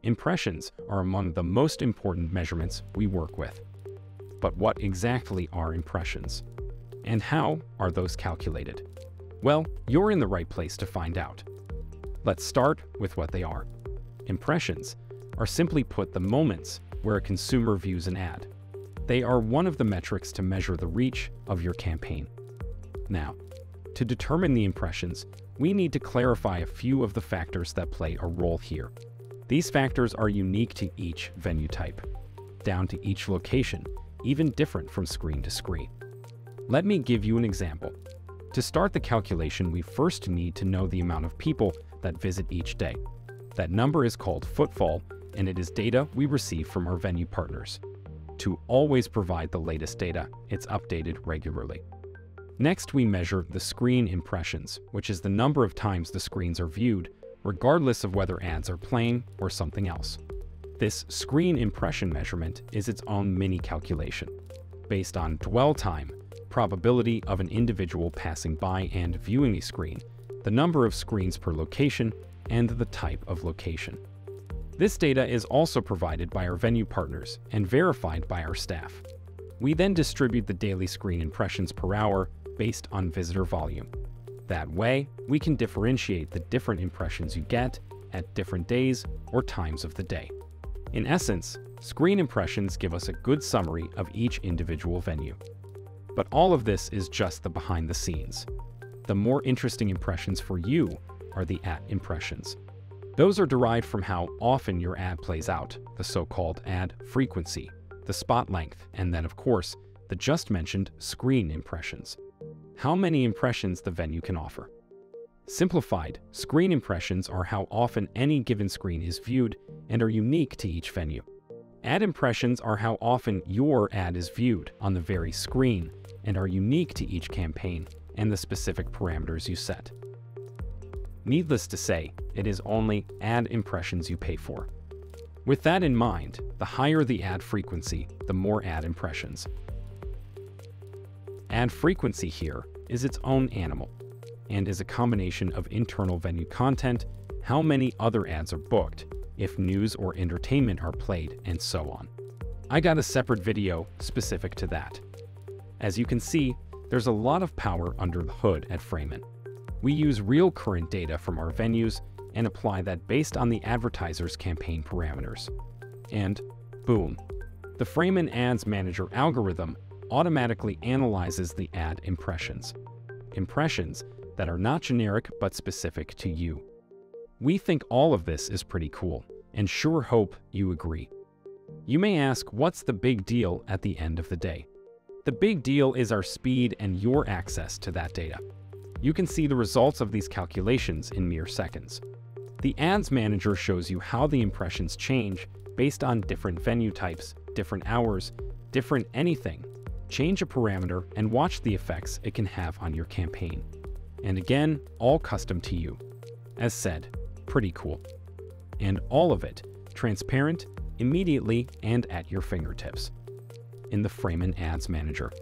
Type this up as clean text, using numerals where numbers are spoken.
Impressions are among the most important measurements we work with. But what exactly are impressions? And how are those calculated? Well, you're in the right place to find out. Let's start with what they are. Impressions are simply put the moments where a consumer views an ad. They are one of the metrics to measure the reach of your campaign. Now, to determine the impressions, we need to clarify a few of the factors that play a role here. These factors are unique to each venue type, down to each location, even different from screen to screen. Let me give you an example. To start the calculation, we first need to know the amount of people that visit each day. That number is called footfall, and it is data we receive from our venue partners. To always provide the latest data, it's updated regularly. Next, we measure the screen impressions, which is the number of times the screens are viewed, regardless of whether ads are playing or something else. This screen impression measurement is its own mini calculation, based on dwell time, probability of an individual passing by and viewing a screen, the number of screens per location, and the type of location. This data is also provided by our venue partners and verified by our staff. We then distribute the daily screen impressions per hour based on visitor volume. That way, we can differentiate the different impressions you get at different days or times of the day. In essence, screen impressions give us a good summary of each individual venue. But all of this is just the behind the scenes. The more interesting impressions for you are the ad impressions. Those are derived from how often your ad plays out, the so-called ad frequency, the spot length, and then, of course, the just mentioned screen impressions. How many impressions the venue can offer. Simplified, screen impressions are how often any given screen is viewed and are unique to each venue. Ad impressions are how often your ad is viewed on the very screen and are unique to each campaign and the specific parameters you set. Needless to say, it is only ad impressions you pay for. With that in mind, the higher the ad frequency, the more ad impressions. Ad frequency here is its own animal and is a combination of internal venue content, how many other ads are booked, if news or entertainment are played, and so on. I got a separate video specific to that. As you can see, there's a lot of power under the hood at FRAMEN. We use real current data from our venues and apply that based on the advertiser's campaign parameters. And boom, the FRAMEN Ads Manager algorithm automatically analyzes the ad impressions. Impressions that are not generic but specific to you. We think all of this is pretty cool, and sure hope you agree. You may ask, what's the big deal at the end of the day? The big deal is our speed and your access to that data. You can see the results of these calculations in mere seconds. The Ads Manager shows you how the impressions change based on different venue types, different hours, different anything. Change a parameter and watch the effects it can have on your campaign. And again, all custom to you. As said, pretty cool. And all of it transparent, immediately, and at your fingertips. In the FRAMEN Ads Manager.